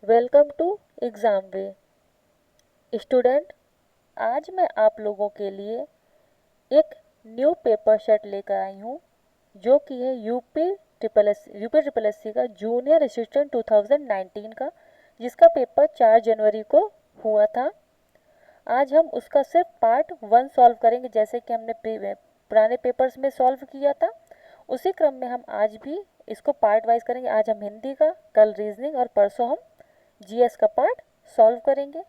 Welcome to exam way. Student, आज मैं आप लोगों के लिए एक न्यू पेपर सेट लेकर आई हूँ जो कि है यूपी ट्रिपल एस सी का जूनियर असिस्टेंट 2019 का, जिसका पेपर 4 जनवरी को हुआ था। आज हम उसका सिर्फ पार्ट 1 सॉल्व करेंगे, जैसे कि हमने पुराने पेपर्स में सॉल्व किया था। उसी क्रम में हम आज भी इसको पार्ट वाइज करेंगे। आज हम हिंदी का, कल रीजनिंग और परसों हम जीएस का पार्ट सॉल्व करेंगे।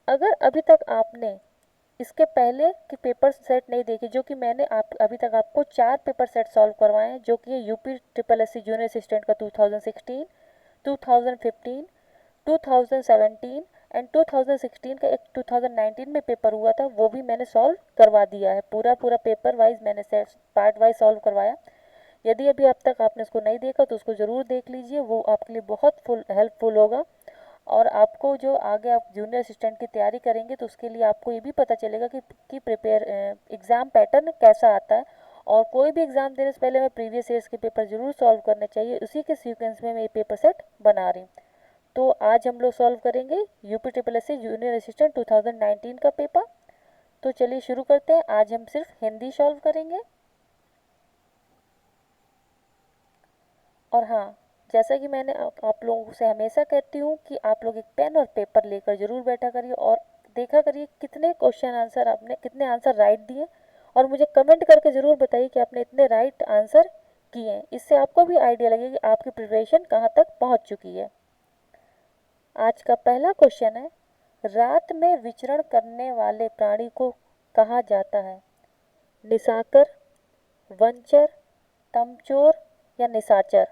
अगर अभी तक आपने इसके पहले के पेपर सेट नहीं देखे, जो कि मैंने अभी तक आपको 4 पेपर सेट सॉल्व करवाए हैं, जो कि UP triple S C junior assistant का 2016, 2015, 2017 एंड 2016 का एक 2019 में पेपर हुआ था, वो भी मैंने सॉल्व करवा दिया है। पूरा पूरा पेपर वाइज मैंने पार्ट वाइज सॉल्व करवाया। यदि अभी अब तक आपने उसको नहीं देखा तो उसको ज़रूर देख लीजिए, वो आपके लिए बहुत हेल्पफुल होगा। और आपको जो आगे आप जूनियर असिस्टेंट की तैयारी करेंगे तो उसके लिए आपको ये भी पता चलेगा कि प्रिपेयर एग्ज़ाम पैटर्न कैसा आता है। और कोई भी एग्ज़ाम देने से पहले मैं प्रीवियस ईयर्स के पेपर ज़रूर सॉल्व करने चाहिए, उसी के सीक्वेंस में मैं ये पेपर सेट बना रही हूँ। तो आज हम लोग सॉल्व करेंगे UP triple S C junior assistant 2019 का पेपर। तो चलिए शुरू करते हैं। आज हम सिर्फ हिंदी सॉल्व करेंगे। और हाँ, जैसा कि मैंने आप लोगों से हमेशा कहती हूँ कि आप लोग एक पेन और पेपर लेकर ज़रूर बैठा करिए और देखा करिए कितने क्वेश्चन आंसर आपने, कितने आंसर राइट दिए, और मुझे कमेंट करके ज़रूर बताइए कि आपने इतने राइट आंसर किए हैं। इससे आपको भी आइडिया लगेगा कि आपकी प्रिपरेशन कहाँ तक पहुँच चुकी है। आज का पहला क्वेश्चन है, रात में विचरण करने वाले प्राणी को कहा जाता है? निशाकर, वंचर, तमचोर या निशाचर?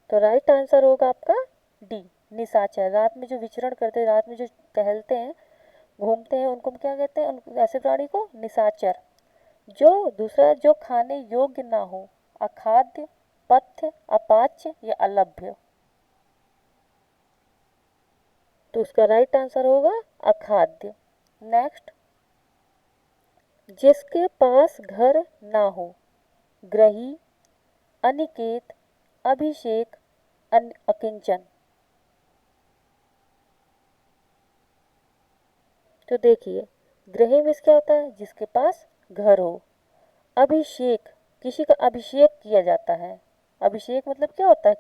तो राइट आंसर होगा आपका डी, निशाचर। रात में जो विचरण करते हैं, रात में जो टहलते हैं, घूमते हैं, उनको हम क्या कहते हैं? ऐसे प्राणी को निशाचर। जो दूसरा, जो खाने योग्य ना हो, अखाद्य, पथ्य, अपाच्य या अलभ्य? तो उसका राइट आंसर होगा अखाद्य। नेक्स्ट, जिसके पास घर ना हो, ग्रही, अनिकेत, अभिषेक, अकिंचन? तो देखिए, गृह में क्या होता है? जिसके पास घर हो। अभिषेक, किसी का अभिषेक किया जाता है। अभिषेक मतलब क्या होता है?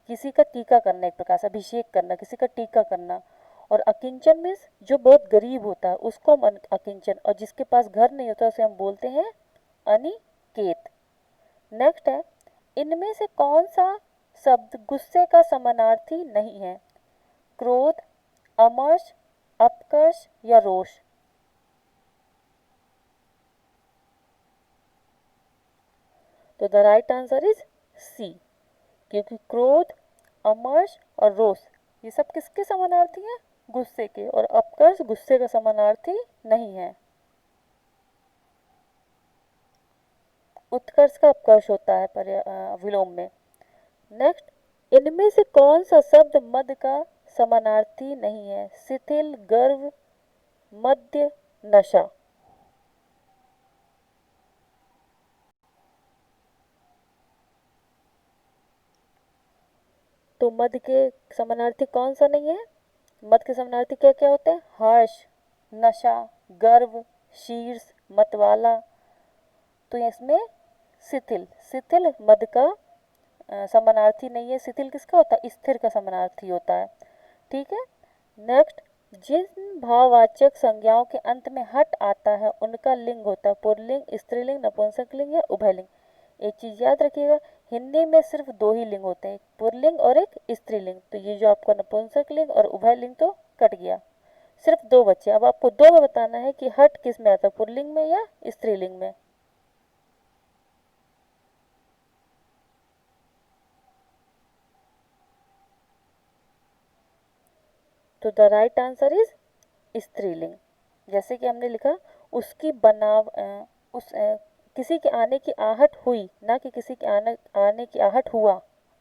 किसी का टीका करना, एक प्रकार से अभिषेक करना, किसी का टीका करना। और अकिंचन मीन्स जो बहुत गरीब होता है उसको हम अकिंचन, और जिसके पास घर नहीं होता उसे हम बोलते हैं अनिकेत। नेक्स्ट है, इनमें से कौन सा शब्द गुस्से का समानार्थी नहीं है? क्रोध, अमर्ष, अपकर्ष या रोष? तो the right answer is C, क्योंकि क्रोध, अमर्ष और रोष ये सब किसके समानार्थी हैं? गुस्से के। और अपकर्ष गुस्से का समानार्थी नहीं है। उत्कर्ष का अपकर्ष होता है विलोम में। नेक्स्ट, इनमें से कौन सा शब्द मद का समानार्थी नहीं है? शिथिल, गर्व, मद्य, नशा? तो मद के समानार्थी कौन सा नहीं है? मद के समानार्थी क्या क्या होते हैं? हर्ष, नशा, गर्व, शीर्ष, मतवाला। तो इसमें शिथिल, शिथिल मद का समानार्थी नहीं है। शिथिल किसका होता है? स्थिर का समानार्थी होता है। ठीक है। नेक्स्ट, जिन भाववाचक संज्ञाओं के अंत में हट आता है उनका लिंग होता है पुल्लिंग, स्त्रीलिंग, नपुंसकलिंग या उभयलिंग? एक चीज याद रखिएगा, हिंदी में सिर्फ दो ही लिंग होते हैं, एक पुल्लिंग और एक स्त्रीलिंग। तो ये जो आपका नपुंसकलिंग और उभयलिंग तो कट गया, सिर्फ दो बच्चे। अब आपको दो में बताना है कि हट किस में आता है, पुल्लिंग में या स्त्रीलिंग में? तो द राइट आंसर इज स्त्रीलिंग। जैसे कि हमने लिखा, उसकी बनाव उस किसी के आने की आहट हुई, ना कि किसी के आने की आहट हुआ।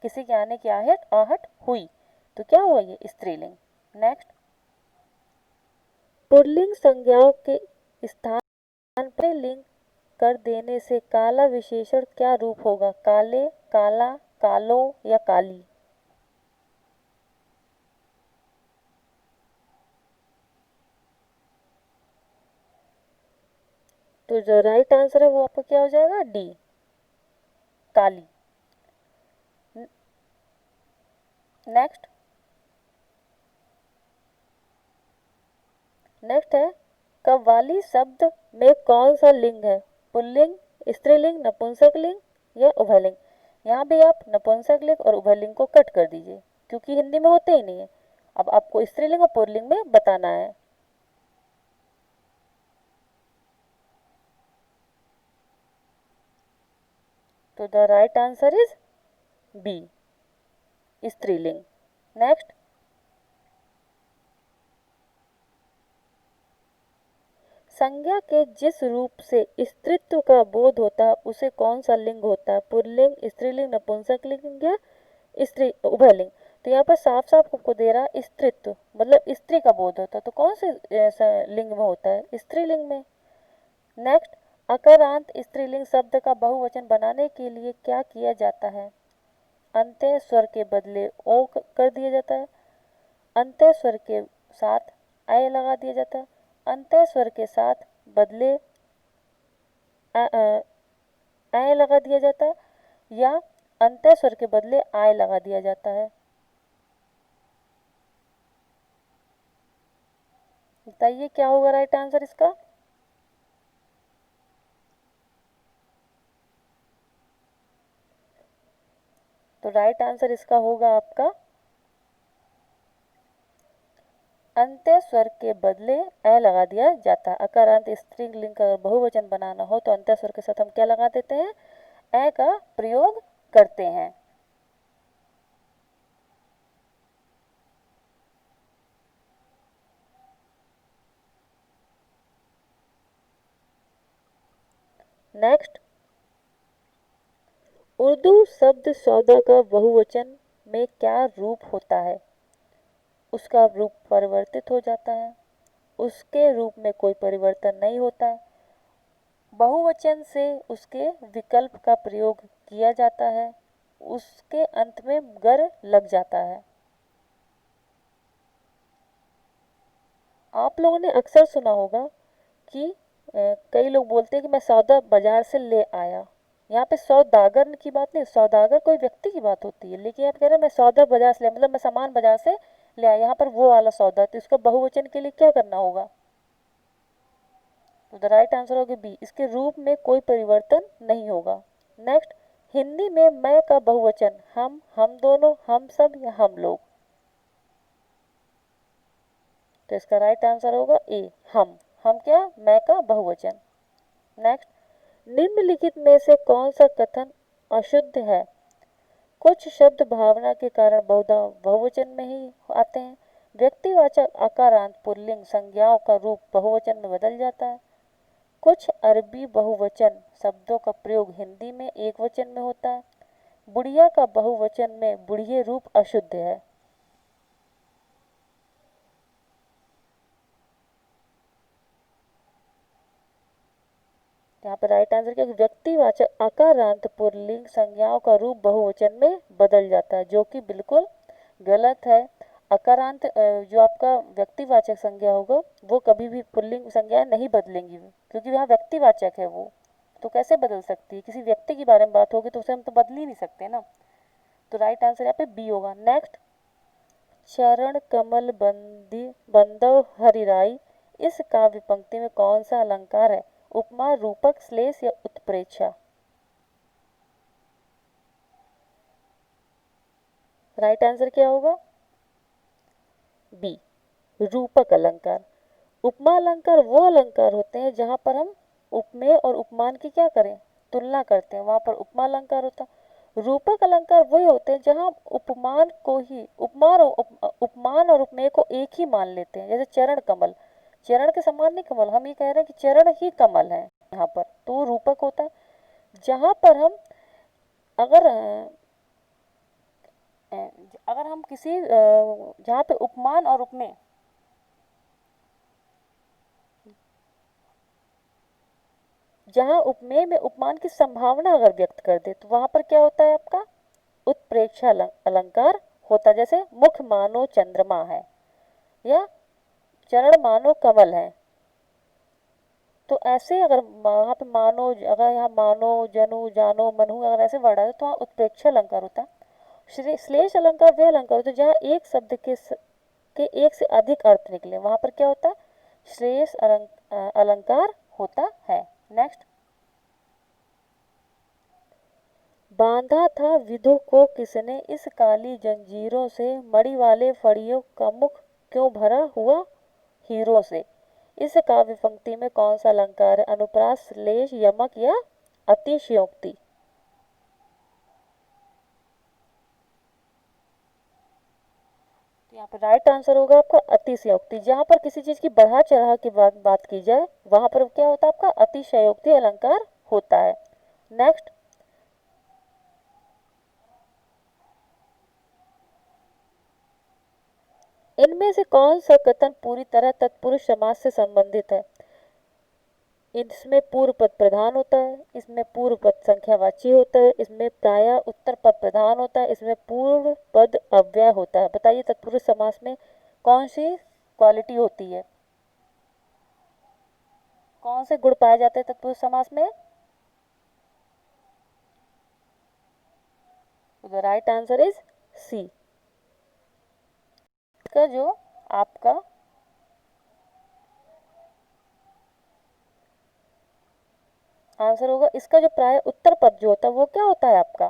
किसी के आने की आहट आहट हुई, तो क्या हुआ? ये स्त्रीलिंग। नेक्स्ट, पुल्लिंग संज्ञाओं के स्थान पर लिंग कर देने से काला विशेषण क्या रूप होगा? काले, काला, कालो या काली? तो जो राइट आंसर है वो आपका क्या हो जाएगा? डी, काली। नेक्स्ट नेक्स्ट है, कव्वाली शब्द में कौन सा लिंग है? पुल्लिंग, स्त्रीलिंग, नपुंसकलिंग या उभयलिंग? यहाँ भी आप नपुंसकलिंग और उभयलिंग को कट कर दीजिए क्योंकि हिंदी में होते ही नहीं है। अब आपको स्त्रीलिंग और पुल्लिंग में बताना है। तो the right answer is B, स्त्रीलिंग। नेक्स्ट, संज्ञा के जिस रूप से स्त्रीत्व का बोध होता है उसे कौन सा लिंग होता है? पुल्लिंग, स्त्रीलिंग, नपुंसकलिंग या स्त्री उभयलिंग? तो यहाँ पर साफ साफ आपको दे रहा है स्त्रीत्व, मतलब स्त्री का बोध होता है, तो कौन से लिंग में होता है? स्त्रीलिंग में। नेक्स्ट, अकारांत स्त्रीलिंग शब्द का बहुवचन बनाने के लिए क्या किया जाता है? अंत्य स्वर के बदले ओ कर दिया जाता है, अंत्य स्वर के साथ आय लगा दिया जाता है, अंत्य स्वर के साथ बदले आय लगा दिया जाता है, या अंत्य स्वर के बदले आय लगा दिया जाता है। बताइए क्या होगा राइट आंसर इसका? तो राइट आंसर इसका होगा आपका अंत्य स्वर के बदले अ लगा दिया जाता है। अकारांत स्त्रीलिंग का बहुवचन बनाना हो तो अंत्य स्वर के साथ हम क्या लगा देते हैं? अ का प्रयोग करते हैं। नेक्स्ट, उर्दू शब्द सौदा का बहुवचन में क्या रूप होता है? उसका रूप परिवर्तित हो जाता है, उसके रूप में कोई परिवर्तन नहीं होता है, बहुवचन से उसके विकल्प का प्रयोग किया जाता है, उसके अंत में गर लग जाता है। आप लोगों ने अक्सर सुना होगा कि कई लोग बोलते हैं कि मैं सौदा बाजार से ले आया। यहाँ पे सौदागर की बात नहीं, सौदागर कोई व्यक्ति की बात होती है, लेकिन आप कह रहे हैं मैं सौदा बाजार से ले, मतलब मैं सामान बाजार से ले आया, यहाँ पर वो वाला सौदा, तो इसका बहुवचन के लिए क्या करना होगा? तो द राइट आंसर होगा बी, इसके रूप में कोई परिवर्तन नहीं होगा। नेक्स्ट, हिंदी में मैं का बहुवचन हम दोनों, हम सब या हम लोग? तो इसका राइट आंसर होगा ए, हम क्या? मैं का बहुवचन। नेक्स्ट, निम्नलिखित में से कौन सा कथन अशुद्ध है? कुछ शब्द भावना के कारण बहुधा बहुवचन में ही आते हैं, व्यक्तिवाचक आकारांत पुल्लिंग संज्ञाओं का रूप बहुवचन में बदल जाता है, कुछ अरबी बहुवचन शब्दों का प्रयोग हिंदी में एक वचन में होता है, बुढ़िया का बहुवचन में बुढ़िए रूप अशुद्ध है। यहाँ पर राइट आंसर क्या? व्यक्तिवाचक आकारांत पुल्लिंग संज्ञाओं का रूप बहुवचन में बदल जाता है, जो कि बिल्कुल गलत है। अकारांत जो आपका व्यक्तिवाचक संज्ञा होगा वो कभी भी पुल्लिंग संज्ञा नहीं बदलेंगी, क्योंकि वहाँ व्यक्तिवाचक है वो, तो कैसे बदल सकती है? किसी व्यक्ति के बारे में बात होगी तो उसे हम तो बदल ही नहीं सकते ना। तो राइट आंसर यहाँ पे बी होगा। नेक्स्ट, चरण कमल बंदी बंदव हरिराई, इस काव्य पंक्ति में कौन सा अलंकार है? उपमा, रूपक, श्लेष या उत्प्रेक्षा? राइट आंसर क्या होगा? बी, रूपक अलंकार। उपमा अलंकार वो अलंकार होते हैं जहां पर हम उपमेय और उपमान की क्या करें? तुलना करते हैं, वहां पर उपमा अलंकार होता है। रूपक अलंकार वही होते हैं जहां उपमान को ही उपमान और उपमेय को एक ही मान लेते हैं, जैसे चरण कमल, चरण के समान नहीं कमल, हम ये कह रहे हैं कि चरण ही कमल है यहाँ पर, तो वो रूपक होता है। जहां पर हम अगर अगर हम किसी जहाँ पे उपमान और उपमेय, जहाँ उपमेय में उपमान की संभावना अगर व्यक्त कर दे तो वहां पर क्या होता है आपका? उत्प्रेक्षा अलंकार होता, जैसे मुख मानो चंद्रमा है या चरण मानो कमल है। तो ऐसे अगर वहाँ पे मानो, अगर यहाँ मानो, जनु, जानो, मनु अगर ऐसे वर्ड आए तो वहाँ उत्प्रेक्षा अलंकार होता है। श्लेष अलंकार वे अलंकार होते हैं जहाँ एक शब्द के एक से अधिक अर्थ निकले, वहाँ पर क्या होता है, श्लेष अलंकार होता है। नेक्स्ट, बांधा था विधु को किसने, इस काली जंजीरों से, मणि वाले फड़ियों का मुख क्यों भरा हुआ हीरों से। इस काव्य पंक्ति में कौन सा अलंकार है, अनुप्रास, श्लेष, यमक या अतिशयोक्ति। यहाँ पर राइट आंसर होगा आपका अतिशयोक्ति। जहां पर किसी चीज की बढ़ा चढ़ा के बात की जाए वहां पर क्या होता है, आपका अतिशयोक्ति अलंकार होता है। नेक्स्ट, इनमें से कौन सा कथन पूरी तरह तत्पुरुष समास से संबंधित है। इसमें पूर्व पद प्रधान होता है, इसमें पूर्व पद संख्यावाची होता है, इसमें प्रायः उत्तर पद प्रधान होता है, इसमें पूर्व पद अव्यय होता है। बताइए तत्पुरुष समास में कौन सी क्वालिटी होती है, कौन से गुण पाए जाते हैं तत्पुरुष समास में। The right answer is C. इसका जो आपका आंसर होगा, इसका जो प्राय उत्तर पद जो होता है वो क्या होता है, आपका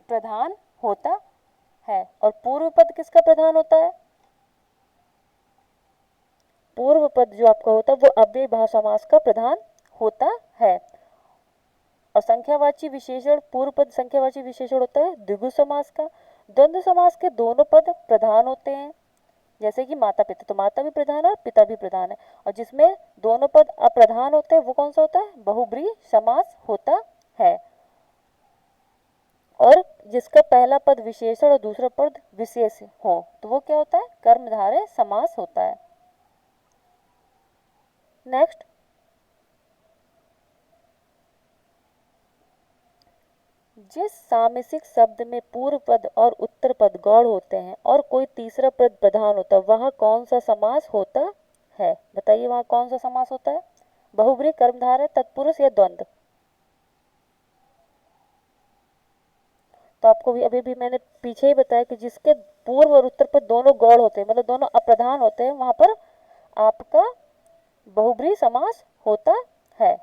प्रधान होता है। और पूर्व पद किसका प्रधान होता है, पूर्व पद जो आपका होता है वो अव्ययी भाव समास का प्रधान होता है। और संख्यावाची विशेषण, पूर्व पद संख्यावाची विशेषण होता है द्विगु समास का। द्वंद्व समास के दोनों पद प्रधान होते हैं, जैसे कि माता पिता, तो माता भी प्रधान है पिता भी प्रधान है। और जिसमें दोनों पद अप्रधान होते हैं वो कौन सा होता है, बहुब्रीहि समास होता है। और जिसका पहला पद विशेषण और दूसरा पद विशेष हो तो वो क्या होता है, कर्मधारय समास होता है। नेक्स्ट, जिस सामिसिक शब्द में पूर्व पद और उत्तर पद गौड़ होते हैं और कोई तीसरा पद प्रधान होता है वहां कौन सा समास होता है। बताइए वहां कौन सा समास होता है, बहुब्रीहि, कर्मधारय, तत्पुरुष या द्वंद्व। तो आपको भी अभी भी मैंने पीछे ही बताया कि जिसके पूर्व और उत्तर पद दोनों गौड़ होते हैं, मतलब दोनों अप्रधान होते हैं, वहां पर आपका बहुब्रीहि समास होता है।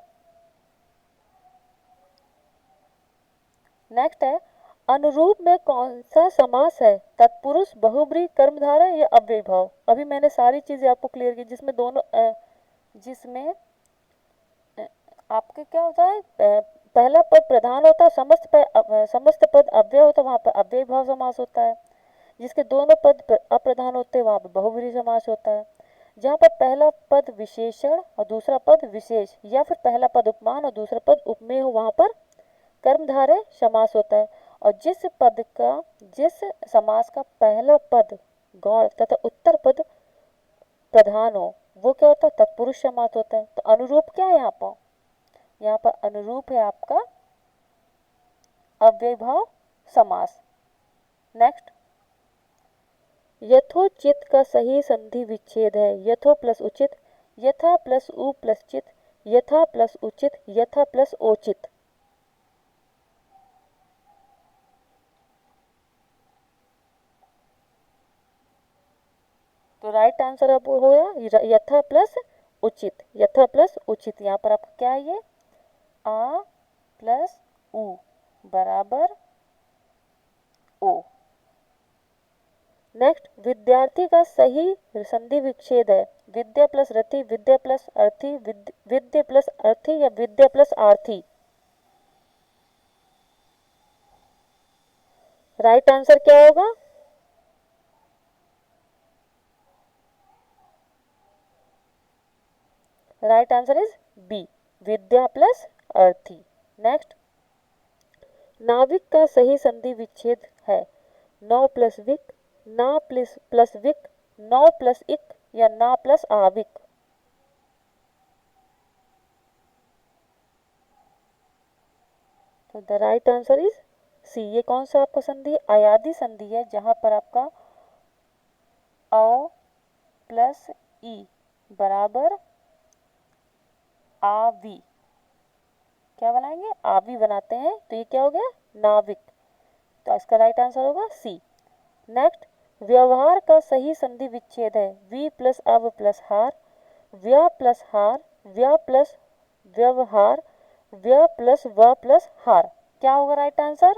नेक्स्ट है, अनुरूप में कौन सा समास है, तत्पुरुष, बहुब्रीहि, कर्मधारय या अव्ययी भाव। अभी मैंने सारी चीजें आपको क्लियर की, जिसमें दोनों जिसमें आपके क्या होता है, पहला पद प्रधान होता है, समस्त पद अव्यय होता है, वहां पर अव्ययी भाव समास होता है। जिसके दोनों पद अप्रधान होते हैं वहां पर बहुब्रीहि समास होता है। जहां पर पहला पद विशेषण और दूसरा पद विशेष या फिर पहला पद उपमान और दूसरा पद उपमेय हो वहां पर कर्मधारय समास होता है। और जिस समास का पहला पद गौड़ तथा उत्तर पद प्रधान हो वो क्या होता है, तत्पुरुष समास होता है। तो अनुरूप क्या है यहाँ पर अनुरूप है आपका अव्ययी भाव समास। नेक्स्ट, यथोचित का सही संधि विच्छेद है, यथो प्लस उचित, यथा प्लस उ प्लस चित, यथा प्लस उचित, यथा प्लस ओचित। तो राइट आंसर अब होगा यथा प्लस उचित, यथा प्लस उचित। यहाँ पर आपका क्या है, ये आ प्लस उ बराबर ओ। नेक्स्ट, विद्यार्थी का सही संधि विच्छेद है, विद्या प्लस रथी, विद्या प्लस अर्थी, विद्या प्लस अर्थी या विद्या प्लस आर्थी। राइट आंसर क्या होगा, राइट आंसर इज बी, विद्या प्लस अर्थी। नेक्स्ट, नाविक का सही संधि विच्छेद है, नौ प्लस विक, ना प्लस विक, नौ प्लस इक या ना प्लस आविक। तो the right answer is C. ये कौन सा आपका संधि है? अयादी संधि है, जहां पर आपका अ प्लस ई बराबर आवी। क्या बनाएंगे? आवी बनाते हैं, तो ये क्या हो गया? नाविक। तो इसका राइट आंसर होगा सी। नेक्स्ट, व्यवहार का सही संधि विच्छेद है वी प्लस अव प्लस हार, व्य प्लस हार, व्य प्लस व्यवहार, व्य प्लस व प्लस हार। क्या होगा राइट आंसर?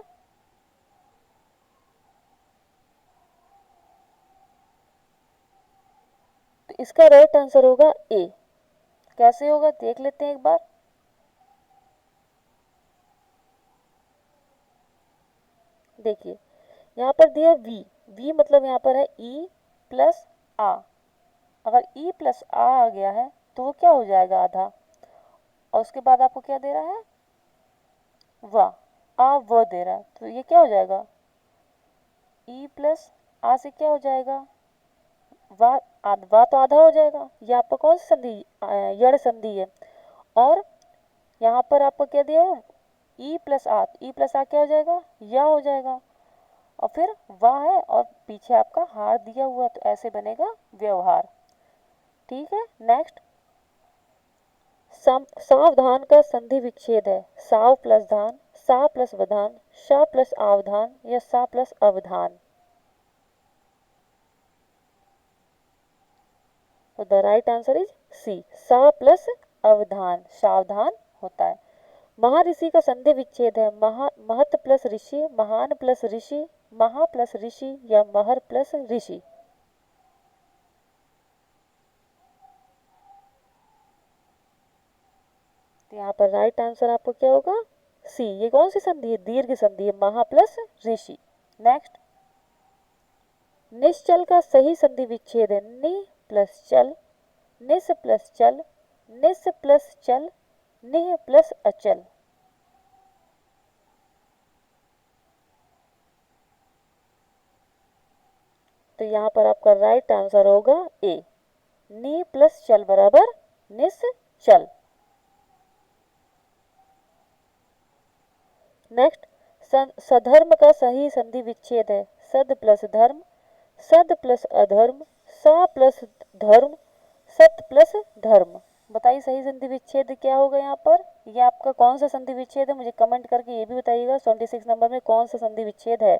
तो इसका राइट आंसर होगा ए। कैसे होगा देख लेते हैं एक बार। देखिए यहाँ पर दिया वी, वी मतलब यहाँ पर है ई प्लस आ। अगर ई प्लस आ गया है तो वो क्या हो जाएगा? आधा। और उसके बाद आपको क्या दे रहा है? व। आ व दे रहा है, तो ये क्या हो जाएगा? ई प्लस आ से क्या हो जाएगा? वा। वा तो आधा हो जाएगा। ये आपका कौन सी संधि? यड़ संधि है। और यहाँ पर आपको क्या दिया है? ई प्लस आ। ई प्लस आ क्या हो जाएगा? या हो जाएगा। और फिर वाह है और पीछे आपका हार दिया हुआ, तो ऐसे बनेगा व्यवहार। ठीक है। नेक्स्ट, सावधान का संधि विच्छेद है साव प्लस धान, सा प्लस वधान, शा प्लस आवधान या सा प्लस अवधान। तो the right answer is C, सा प्लस अवधान, सावधान होता है। महाऋषि का संधि विच्छेद है महत प्लस ऋषि, महान प्लस ऋषि, महा प्लस ऋषि या महर प्लस ऋषि। तो यहाँ पर राइट आंसर आपको क्या होगा? सी। ये कौन सी संधि है? दीर्घ संधि है, महा प्लस ऋषि। नेक्स्ट, निश्चल का सही संधि विच्छेद है नि प्लस चल, निस प्लस चल, निस प्लस चल, निह प्लस अचल। तो यहाँ पर आपका राइट आंसर होगा ए, नी प्लस चल बराबर निस चल। नेक्स्ट, सधर्म का सही संधि विच्छेद है सद प्लस धर्म, सद प्लस अधर्म, सा प्लस धर्म, सत प्लस धर्म। बताइए सही संधि विच्छेद क्या होगा यहाँ पर? ये आपका कौन सा संधि विच्छेद है? मुझे कमेंट करके ये भी बताइएगा 26 नंबर में कौन सा संधि विच्छेद है।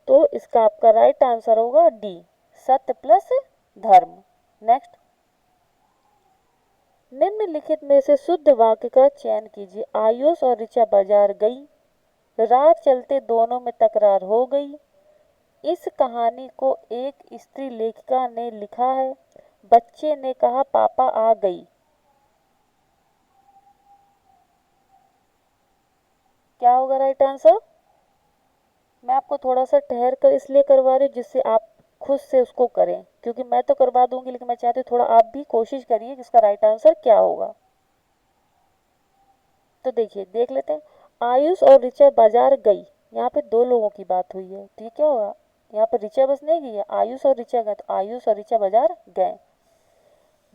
तो इसका आपका राइट आंसर होगा डी, सत्य प्लस धर्म। नेक्स्ट, निम्नलिखित में से शुद्ध वाक्य का चयन कीजिए। आयुष और ऋचा बाजार गई, रात चलते दोनों में तकरार हो गई, इस कहानी को एक स्त्री लेखिका ने लिखा है, बच्चे ने कहा पापा आ गई। क्या होगा राइट आंसर? मैं आपको थोड़ा सा ठहर कर इसलिए करवा रही हूँ जिससे आप खुद से उसको करें, क्योंकि मैं तो करवा दूंगी लेकिन मैं चाहती हूँ थोड़ा आप भी कोशिश करिए कि इसका राइट आंसर क्या होगा। तो देखिए देख लेते हैं। आयुष और ऋचा बाजार गई, यहाँ पे दो लोगों की बात हुई है, तो ये क्या होगा? यहाँ पर ऋचा बस नहीं गई है, आयुष और ऋचा गए, तो आयुष और ऋचा बाजार गए।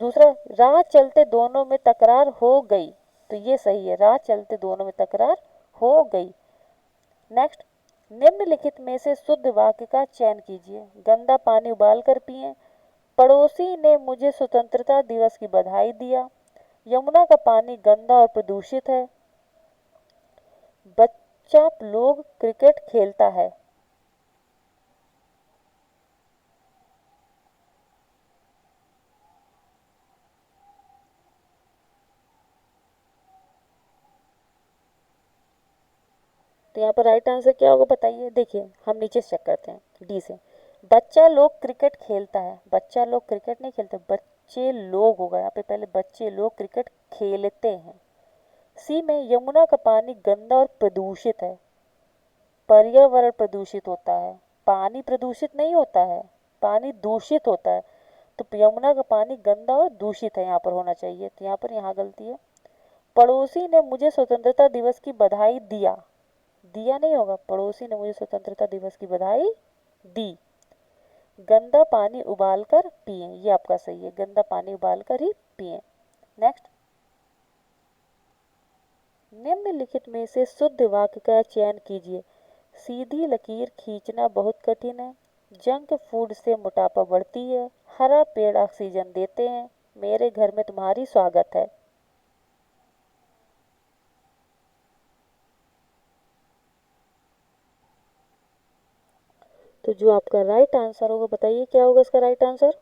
दूसरा, राह चलते दोनों में तकरार हो गई, तो ये सही है, राह चलते दोनों में तकरार हो गई। नेक्स्ट, निम्नलिखित में से शुद्ध वाक्य का चयन कीजिए। गंदा पानी उबाल कर पिए, पड़ोसी ने मुझे स्वतंत्रता दिवस की बधाई दिया, यमुना का पानी गंदा और प्रदूषित है, बच्चा लोग क्रिकेट खेलता है। तो यहाँ पर राइट आंसर क्या होगा बताइए। देखिए हम नीचे से चेक करते हैं डी से। बच्चा लोग क्रिकेट खेलता है, बच्चा लोग क्रिकेट नहीं खेलते, बच्चे लोग होगा यहाँ पे, पहले बच्चे लोग क्रिकेट खेलते हैं। सी में यमुना का पानी गंदा और प्रदूषित है, पर्यावरण प्रदूषित होता है, पानी प्रदूषित नहीं होता है, पानी दूषित होता है। तो यमुना का पानी गंदा और दूषित है यहाँ पर होना चाहिए, तो यहाँ पर यहाँ गलती है। पड़ोसी ने मुझे स्वतंत्रता दिवस की बधाई दिया, दिया नहीं होगा, पड़ोसी ने मुझे स्वतंत्रता दिवस की बधाई दी। गंदा पानी उबाल कर पिए, ये आपका सही है, गंदा पानी उबाल कर ही पिए। नेक्स्ट, निम्नलिखित में से शुद्ध वाक्य का चयन कीजिए। सीधी लकीर खींचना बहुत कठिन है, जंक फूड से मोटापा बढ़ती है, हरा पेड़ ऑक्सीजन देते हैं, मेरे घर में तुम्हारी स्वागत है। तो जो आपका राइट आंसर होगा, बताइए क्या होगा इसका राइट आंसर।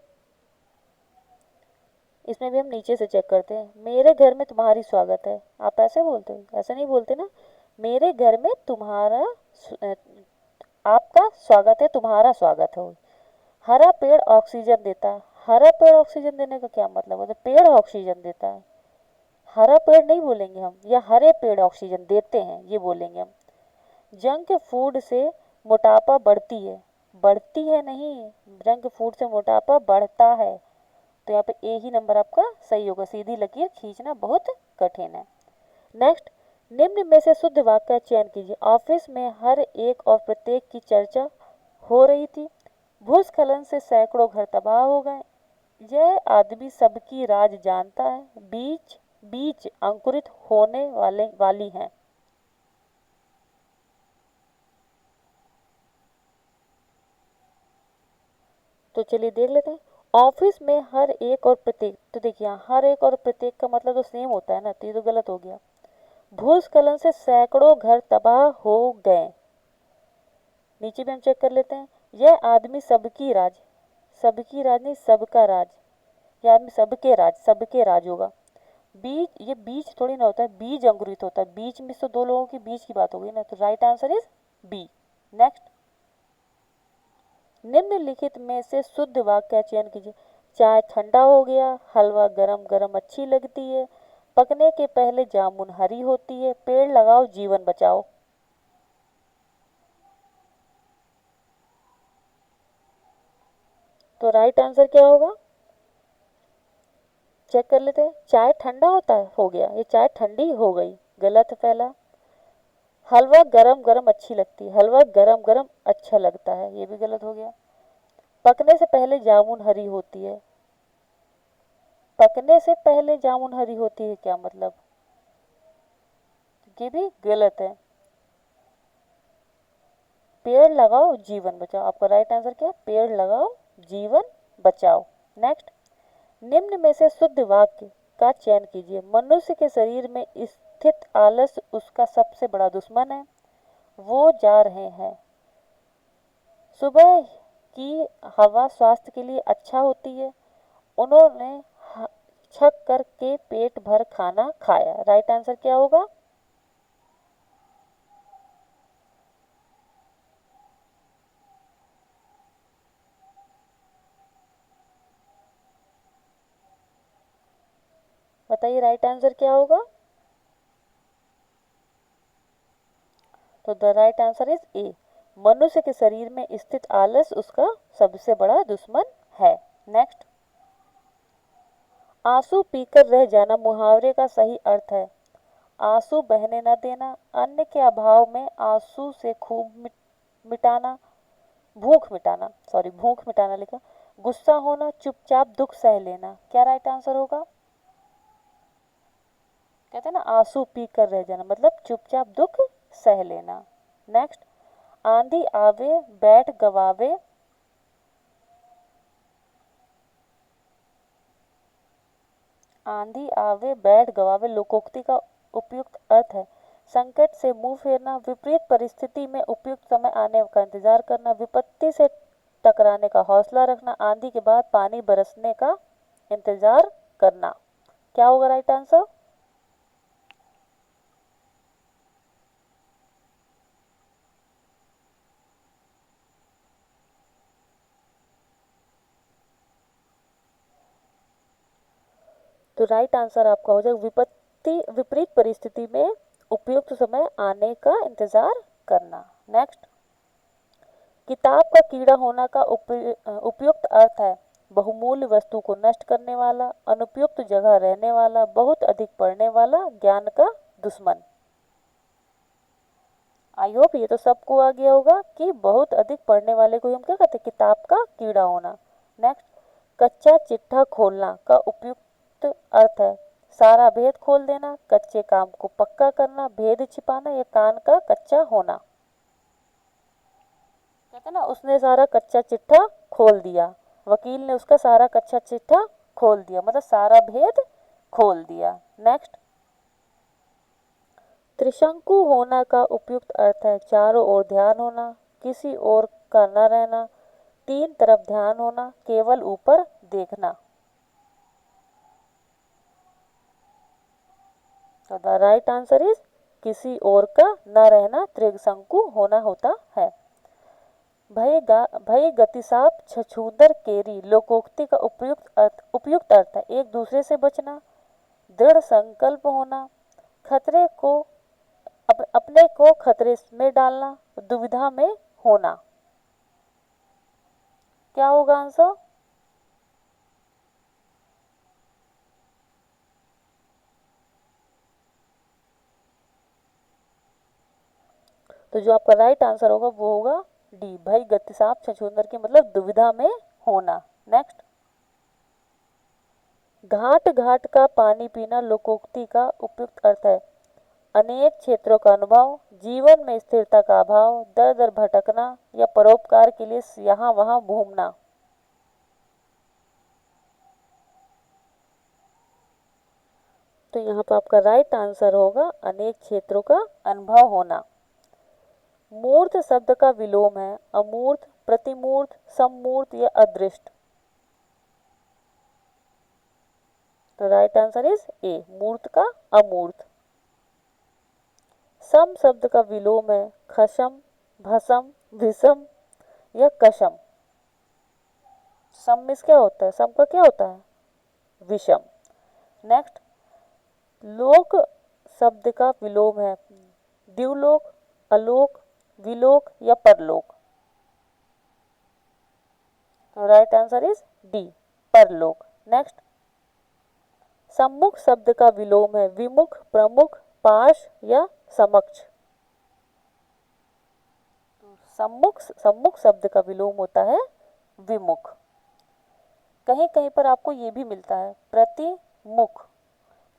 इसमें भी हम नीचे से चेक करते हैं। मेरे घर में तुम्हारी स्वागत है, आप ऐसे बोलते हो, ऐसे नहीं बोलते ना। मेरे घर में तुम्हारा आपका स्वागत है, तुम्हारा स्वागत हो। हरा पेड़ ऑक्सीजन देता है, हरा पेड़ ऑक्सीजन देने का क्या मतलब होता है, पेड़ ऑक्सीजन देता है, हरा पेड़ नहीं बोलेंगे हम, या हरे पेड़ ऑक्सीजन देते हैं ये बोलेंगे हम। जंक फूड से मोटापा बढ़ती है, बढ़ती है नहीं, जंक फूड से मोटापा बढ़ता है। तो यहाँ पे ए ही नंबर आपका सही होगा, सीधी लकीर खींचना बहुत कठिन है। नेक्स्ट, निम्न में से शुद्ध वाक्य का चयन कीजिए। ऑफिस में हर एक और प्रत्येक की चर्चा हो रही थी, भूस्खलन से सैकड़ों घर तबाह हो गए, यह आदमी सबकी राज जानता है, बीज बीज अंकुरित होने वाली हैं। तो चलिए देख लेते हैं। ऑफिस में हर एक और प्रत्येक, तो देखिए हर एक और प्रत्येक का मतलब तो सेम होता है ना, तो ये तो गलत हो गया। भूस्खलन से सैकड़ों घर तबाह हो गए, नीचे भी हम चेक कर लेते हैं। यह आदमी सबकी राज, सबकी राज नहीं सबका राज, यह आदमी सबके राज, सबके राज होगा। बीज, ये बीज थोड़ी ना होता है, बीज अंकुरित होता है, बीच में तो दो लोगों की बीच की बात हो गई ना, तो right answer is B. Next, निम्नलिखित में से शुद्ध वाक्य का चयन कीजिए। चाय ठंडा हो गया, हलवा गरम गरम अच्छी लगती है, पकने के पहले जामुन हरी होती है, पेड़ लगाओ जीवन बचाओ। तो राइट आंसर क्या होगा, चेक कर लेते हैं। चाय ठंडा होता है, हो गया, ये चाय ठंडी हो गई, गलत है पहला। हलवा गरम गरम अच्छी लगती है, हलवा गरम गरम अच्छा लगता है, ये भी गलत हो गया। पकने से पहले जामुन हरी होती है, पकने से पहले जामुन हरी होती है क्या मतलब, ये भी गलत है। पेड़ लगाओ जीवन बचाओ, आपका राइट आंसर क्या है, पेड़ लगाओ जीवन बचाओ। नेक्स्ट, निम्न में से शुद्ध वाक्य का चयन कीजिए। मनुष्य के शरीर में स्थित आलस उसका सबसे बड़ा दुश्मन है, वो जा रहे हैं, सुबह की हवा स्वास्थ्य के लिए अच्छा होती है, उन्होंने छक करके पेट भर खाना खाया। राइट आंसर क्या होगा, बताइए राइट आंसर क्या होगा। तो the right answer is a, मनुष्य के शरीर में स्थित आलस उसका सबसे बड़ा दुश्मन है। नेक्स्ट, आंसू पीकर रह जाना मुहावरे का सही अर्थ है। आंसू बहने न देना, अन्न के अभाव में आंसू से खूब मिटाना, भूख मिटाना, सॉरी भूख मिटाना लिखा, गुस्सा होना, चुपचाप दुख सह लेना। क्या राइट आंसर होगा, कहते हैं ना आंसू पी कर रह जाना, मतलब चुपचाप दुख सह लेना। नेक्स्ट, आंधी आवे बैठ गवावे, आंधी आवे बैठ गवावे लोकोक्ति का उपयुक्त अर्थ है संकट से मुंह फेरना, विपरीत परिस्थिति में उपयुक्त समय आने का इंतजार करना, विपत्ति से टकराने का हौसला रखना, आंधी के बाद पानी बरसने का इंतजार करना। क्या होगा राइट आंसर, तो राइट आंसर आपका हो जाएगा विपत्ति, विपरीत परिस्थिति में उपयुक्त समय आने का इंतजार करना। नेक्स्ट, किताब का कीड़ा होना का उपयुक्त अर्थ है बहुमूल्य वस्तु को नष्ट करने वाला, अनुपयुक्त जगह रहने वाला, बहुत अधिक पढ़ने वाला, ज्ञान का दुश्मन। आई होप ये तो सबको आ गया होगा कि बहुत अधिक पढ़ने वाले को हम क्या कहते हैं, किताब का कीड़ा होना। नेक्स्ट, कच्चा चिट्ठा खोलना का उपयुक्त अर्थ है सारा भेद खोल देना, कच्चे काम को पक्का करना, भेद छिपाना या कान का कच्चा होना। कहते ना उसने सारा कच्चा चिट्ठा खोल दिया, वकील ने उसका सारा कच्चा चिट्ठा खोल दिया, मतलब सारा भेद खोल दिया। नेक्स्ट, त्रिशंकु होना का उपयुक्त अर्थ है चारों ओर ध्यान होना, किसी और का न रहना, तीन तरफ ध्यान होना, केवल ऊपर देखना। तो द राइट आंसर इज किसी और का न रहना त्रिशंकु होना होता है। भय गतिसाप छछूंदर केरी लोकोक्ति का उपयुक्त अर्थ है एक दूसरे से बचना, दृढ़ संकल्प होना, खतरे को अपने को खतरे में डालना, दुविधा में होना। क्या होगा आंसर? तो जो आपका राइट आंसर होगा वो होगा डी, भय गतिसाप छछूंदर की मतलब दुविधा में होना। नेक्स्ट, घाट घाट का पानी पीना लोकोक्ति का उपयुक्त अर्थ है अनेक क्षेत्रों का अनुभव, जीवन में स्थिरता का अभाव, दर दर भटकना या परोपकार के लिए यहाँ वहां घूमना। तो यहाँ पर आपका राइट आंसर होगा अनेक क्षेत्रों का अनुभव होना। मूर्त शब्द का विलोम है अमूर्त, प्रतिमूर्त, सम्मूर्त या अदृष्ट। तो राइट आंसर इज ए, मूर्त का अमूर्त। सम शब्द का विलोम है खशम, भसम, विषम या कशम। सम में क्या होता है? सम का क्या होता है? विषम। नेक्स्ट, लोक शब्द का विलोम है द्युलोक, अलोक, विलोक या परलोक। तो राइट आंसर इज डी, परलोक। नेक्स्ट, सम्मुख शब्द का विलोम है विमुख, प्रमुख, पाश या समक्ष। सम्मुख शब्द का विलोम होता है विमुख। कहीं कहीं पर आपको ये भी मिलता है प्रतिमुख,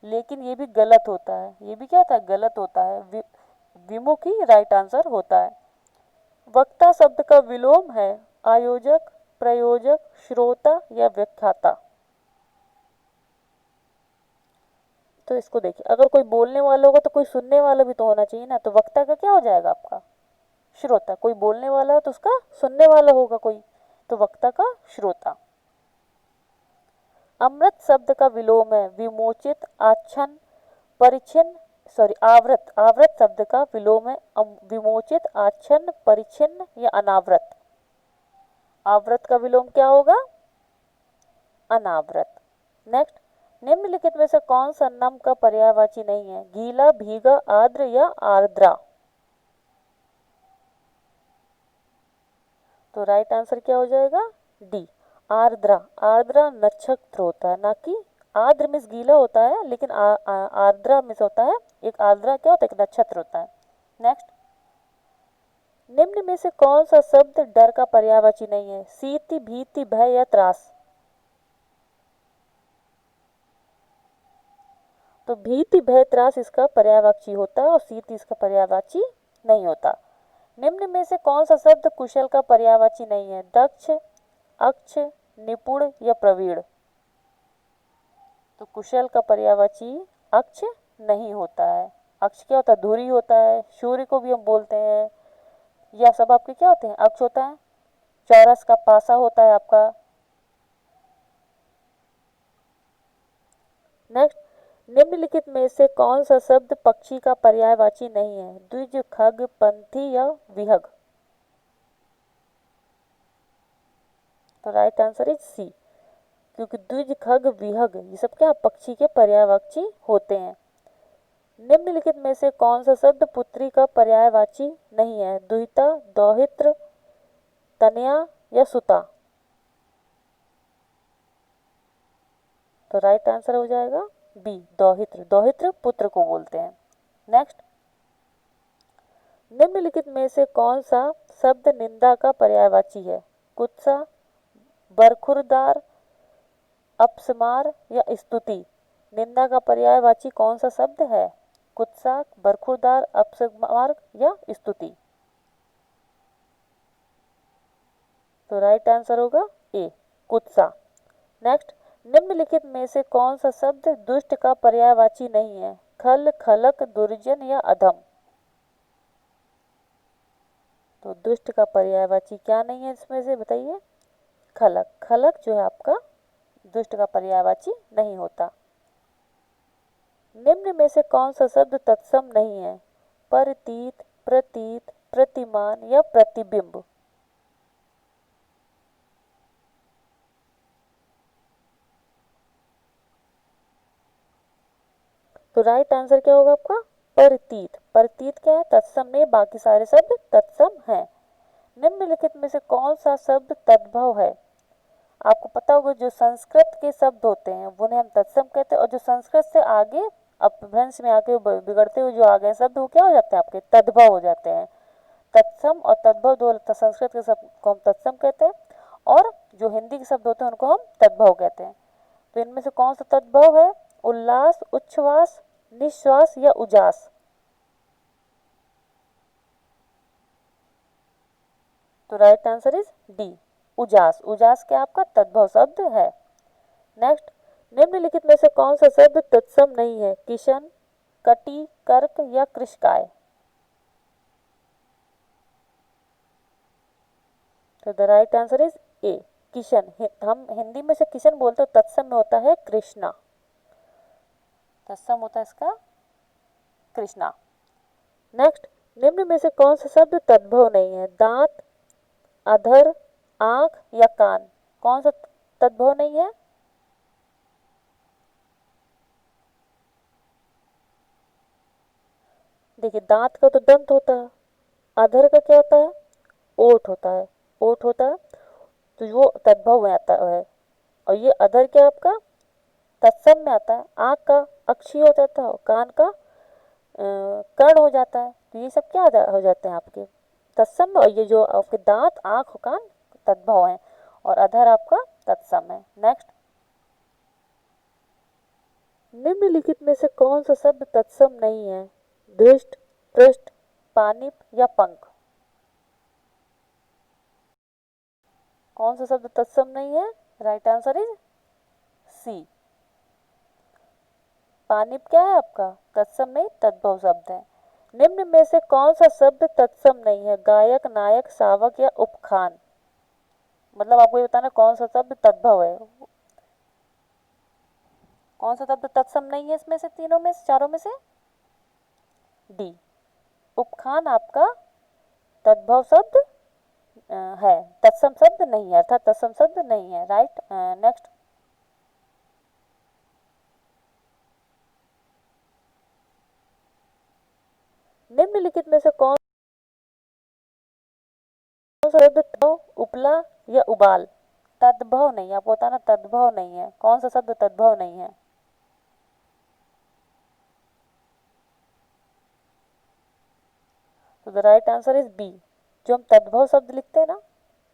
लेकिन ये भी गलत होता है। ये भी क्या होता है? गलत होता है। विमुख ही राइट आंसर होता है। वक्ता शब्द का विलोम है आयोजक, प्रयोजक, श्रोता या व्याख्याता। तो इसको देखिए, अगर कोई बोलने वाला होगा तो कोई सुनने वाला भी तो होना चाहिए ना। तो वक्ता का क्या हो जाएगा आपका? श्रोता। कोई बोलने वाला है तो उसका सुनने वाला होगा कोई, तो वक्ता का श्रोता। अमृत शब्द का विलोम है विमोचित, आच्छन्न, परिच्छिन्न, आवृत। आवृत शब्द का विलोम है विमोचित, आच्छन्न, परिच्छिन्न या अनावृत। आवृत का विलोम क्या होगा? अनावृत। नेक्स्ट, निम्नलिखित में से कौन सा नम का पर्यायवाची नहीं है? गीला, भीगा, आर्द्र या आर्द्रा। तो राइट आंसर क्या हो जाएगा? डी, आर्द्रा। आर्द्रा नक्षत्र होता है, ना कि आर्द्र मिस गीला होता है, लेकिन आर्द्रा मिस होता है एक आर्द्रा क्या होता है? एक नक्षत्र होता है। नेक्स्ट, निम्न में से कौन सा शब्द डर का पर्यायवाची नहीं है? सीति, भीति, भय या त्रास। तो भीति, भय, त्रास इसका पर्यायवाची होता है और सीति इसका पर्यायवाची नहीं होता। निम्न में से कौन सा शब्द कुशल का पर्यायवाची नहीं है? दक्ष, अक्ष, निपुण या प्रवीण। तो कुशल का पर्यायवाची अक्ष नहीं होता है। अक्ष क्या होता है? धुरी होता है, सूर्य को भी हम बोलते हैं। यह सब आपके क्या होते हैं? अक्ष होता है। चौरस का पासा होता है आपका। नेक्स्ट, निम्नलिखित में से कौन सा शब्द पक्षी का पर्यायवाची नहीं है? द्विज, खग, पंथी या विहग। तो राइट आंसर इज सी, क्योंकि द्विज, खग, विहग ये सब क्या पक्षी के पर्यायवाची होते हैं। निम्नलिखित में से कौन सा शब्द पुत्री का पर्यायवाची नहीं है? दुहिता, दौहित्र, तनया या सुता। तो राइट आंसर हो जाएगा बी, दौहित्र। दौहित्र पुत्र को बोलते हैं। नेक्स्ट, निम्नलिखित में से कौन सा शब्द निंदा का पर्यायवाची है? कुत्सा, बरखुरदार, अपस्मार या स्तुति। निंदा का पर्यायवाची कौन सा शब्द है? कुत्सा, बरखुरदार, अपमार्ग या स्तुति? तो राइट आंसर होगा ए, कुत्सा। नेक्स्ट, निम्नलिखित में से कौन सा शब्द दुष्ट का पर्यायवाची नहीं है? खल, खलक, दुर्जन या अधम? तो दुष्ट का पर्यायवाची क्या नहीं है इसमें से बताइए? खलक। खलक जो है आपका दुष्ट का पर्यायवाची नहीं होता। निम्न में से कौन सा शब्द तत्सम नहीं है? प्रतीत, प्रतीत, प्रतिमान या प्रतिबिंब? तो राइट आंसर क्या होगा आपका? प्रतीत। प्रतीत क्या है? तत्सम नहीं, बाकी सारे शब्द तत्सम हैं। निम्नलिखित में से कौन सा शब्द तद्भव है? आपको पता होगा जो संस्कृत के शब्द होते हैं उन्हें हम तत्सम कहते हैं, और जो संस्कृत से आगे अपभ्रंश में आके बिगड़ते हुए जो आ गए शब्द वो क्या हो जाते हैं? आपके तद्भव हो जाते हैं। तत्सम और तद्भव दो संस्कृत के शब्द को हम तत्सम कहते हैं, और जो हिंदी के शब्द होते हैं उनको हम तद्भव कहते हैं। तो इनमें से कौन सा तद्भव है? उल्लास, उच्छ्वास, निश्वास या उजास? तो राइट आंसर इज डी, उजास। उजास क्या आपका तद्भव शब्द है। नेक्स्ट, निम्नलिखित में से कौन सा शब्द तत्सम नहीं है? किशन, कटी, कर्क या कृषकाय? तो the right answer is a, Kishan. हम हिंदी में से किशन बोलते हैं, तत्सम में होता है कृष्णा। तत्सम होता है इसका कृष्णा। नेक्स्ट, निम्न में से कौन सा शब्द तद्भव नहीं है? दांत, अधर, आंख या कान? कौन सा तद्भव नहीं है? देखिए, दांत का तो दंत होता है, अधर का क्या होता है? ओठ होता है। ओठ होता है तो वो तद्भव में आता है। और ये अधर क्या आपका? तत्सम में आता है। आंख का अक्षी हो जाता है और कान का कर्ण हो जाता है। तो ये सब क्या हो जाते हैं आपके तत्सम में, और ये जो आपके दांत, आंख और कान तद्भव है, और अधर आपका तत्सम है। नेक्स्ट, निम्नलिखित में से कौन सा शब्द तत्सम नहीं है? दृष्ट, पृष्ठ, पानिप या पंख? कौन सा शब्द तत्सम नहीं है? राइट आंसर इज सी, पानिप क्या है आपका? तत्सम नहीं, तद्भव शब्द है। निम्न में से कौन सा शब्द तत्सम नहीं है? गायक, नायक, शावक या उपखान? मतलब आपको ये बताना कौन सा शब्द तद्भव है। कौन सा शब्द तत्सम नहीं है इसमें से? तीनों में से, चारों में से? डी, उपखान आपका तद्भव शब्द है, तत्सम शब्द नहीं है, अर्थात तत्सम शब्द नहीं है। राइट। नेक्स्ट, निम्नलिखित में से कौन सा शब्द उपला या उबाल? तद्भव नहीं, आपको बताना तद्भव नहीं है। कौन सा शब्द तद्भव नहीं है? तो the right answer is B, जो हम तद्भव शब्द लिखते हैं ना,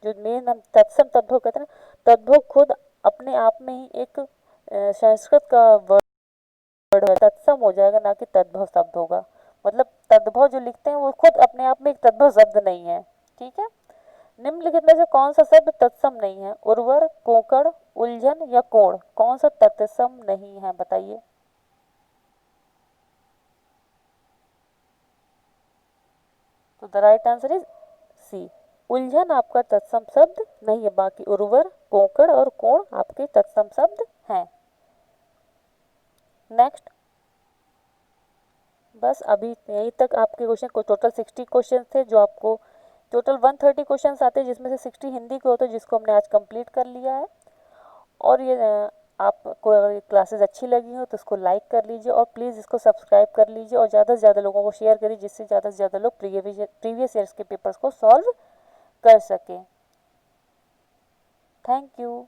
जो मेन हम तत्सम तद्भव कहते हैं ना, तद्भव खुद अपने आप में ही एक संस्कृत का वर्ड है, तत्सम हो जाएगा, ना कि तद्भव शब्द होगा। मतलब तद्भव जो लिखते हैं वो खुद अपने आप में एक तद्भव शब्द नहीं है। ठीक है। निम्नलिखित में से कौन सा शब्द तत्सम नहीं है? उर्वर, कोकड़, उलझन या कोण? कौन सा तत्सम नहीं है बताइए? तो the right answer is C, उलझन आपका तत्सम शब्द नहीं है, बाकी उर्वर, कोकड़ और कोण आपके तत्सम शब्द हैं। नेक्स्ट, बस अभी यहीं तक आपके क्वेश्चन को, टोटल 60 क्वेश्चन थे, जो आपको टोटल 130 क्वेश्चन आते हैं, जिसमें से 60 हिंदी के होते हैं, जिसको हमने आज कंप्लीट कर लिया है। और ये आपको अगर क्लासेस अच्छी लगी हो तो इसको लाइक कर लीजिए, और प्लीज़ इसको सब्सक्राइब कर लीजिए, और ज़्यादा से ज़्यादा लोगों को शेयर करिए, जिससे ज़्यादा से ज़्यादा लोग प्रीवियस ईयर्स के पेपर्स को सॉल्व कर सकें। Thank you.